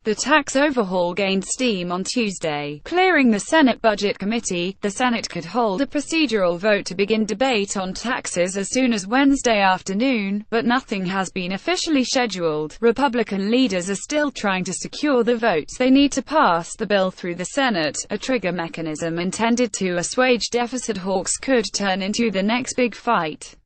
The tax overhaul gained steam on Tuesday, clearing the Senate Budget Committee. The Senate could hold a procedural vote to begin debate on taxes as soon as Wednesday afternoon, but nothing has been officially scheduled. Republican leaders are still trying to secure the votes they need to pass the bill through the Senate. A trigger mechanism intended to assuage deficit hawks could turn into the next big fight.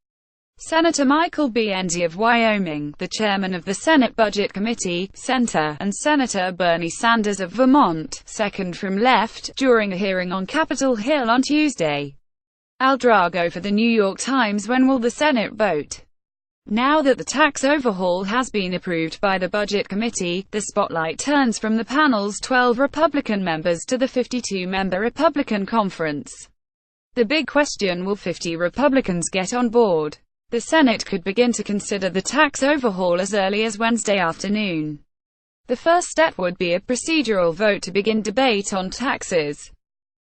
Senator Michael B. Enzi of Wyoming, the chairman of the Senate Budget Committee, Center, and Senator Bernie Sanders of Vermont, second from left, during a hearing on Capitol Hill on Tuesday. Al Drago for the New York Times. When will the Senate vote? Now that the tax overhaul has been approved by the Budget Committee, the spotlight turns from the panel's 12 Republican members to the 52-member Republican Conference. The big question: will 50 Republicans get on board? The Senate could begin to consider the tax overhaul as early as Wednesday afternoon. The first step would be a procedural vote to begin debate on taxes.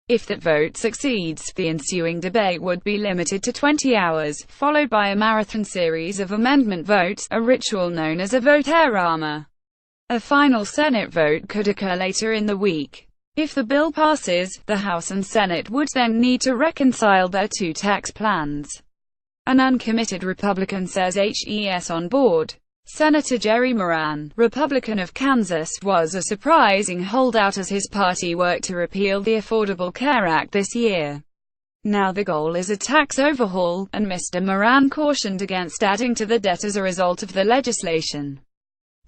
If that vote succeeds, the ensuing debate would be limited to 20 hours, followed by a marathon series of amendment votes, a ritual known as a vote-a-rama. A final Senate vote could occur later in the week. If the bill passes, the House and Senate would then need to reconcile their two tax plans. An uncommitted Republican says he's on board. Senator Jerry Moran, Republican of Kansas, was a surprising holdout as his party worked to repeal the Affordable Care Act this year. Now the goal is a tax overhaul, and Mr. Moran cautioned against adding to the debt as a result of the legislation.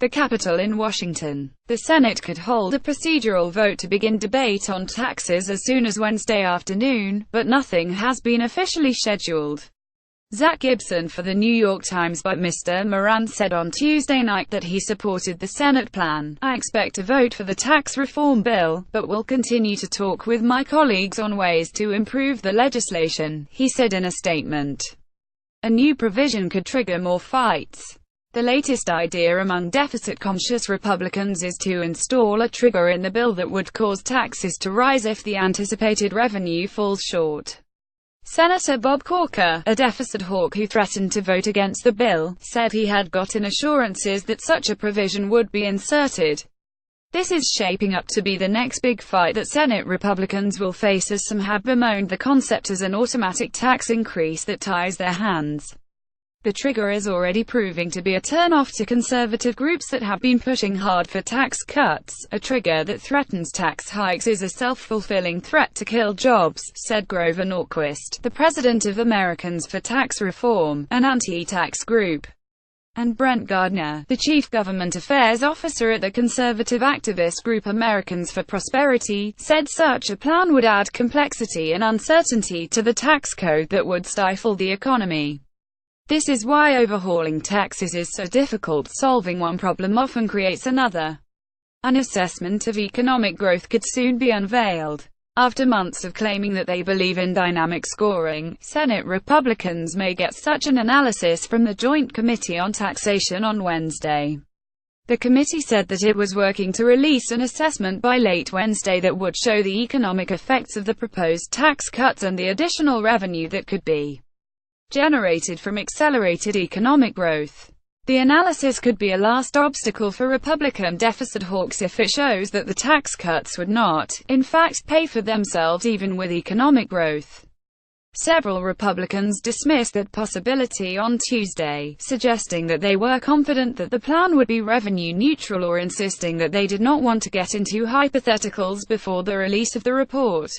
The Capitol in Washington. The Senate could hold a procedural vote to begin debate on taxes as soon as Wednesday afternoon, but nothing has been officially scheduled. Zach Gibson for the New York Times. But Mr. Moran said on Tuesday night that he supported the Senate plan. I expect to vote for the tax reform bill, but will continue to talk with my colleagues on ways to improve the legislation, he said in a statement. A new provision could trigger more fights. The latest idea among deficit-conscious Republicans is to install a trigger in the bill that would cause taxes to rise if the anticipated revenue falls short. Senator Bob Corker, a deficit hawk who threatened to vote against the bill, said he had gotten assurances that such a provision would be inserted. This is shaping up to be the next big fight that Senate Republicans will face, as some have bemoaned the concept as an automatic tax increase that ties their hands. The trigger is already proving to be a turn-off to conservative groups that have been pushing hard for tax cuts. A trigger that threatens tax hikes is a self-fulfilling threat to kill jobs, said Grover Norquist, the president of Americans for Tax Reform, an anti-tax group. And Brent Gardner, the chief government affairs officer at the conservative activist group Americans for Prosperity, said such a plan would add complexity and uncertainty to the tax code that would stifle the economy. This is why overhauling taxes is so difficult. Solving one problem often creates another. An assessment of economic growth could soon be unveiled. After months of claiming that they believe in dynamic scoring, Senate Republicans may get such an analysis from the Joint Committee on Taxation on Wednesday. The committee said that it was working to release an assessment by late Wednesday that would show the economic effects of the proposed tax cuts and the additional revenue that could be generated from accelerated economic growth. The analysis could be a last obstacle for Republican deficit hawks if it shows that the tax cuts would not, in fact, pay for themselves even with economic growth. Several Republicans dismissed that possibility on Tuesday, suggesting that they were confident that the plan would be revenue neutral or insisting that they did not want to get into hypotheticals before the release of the report.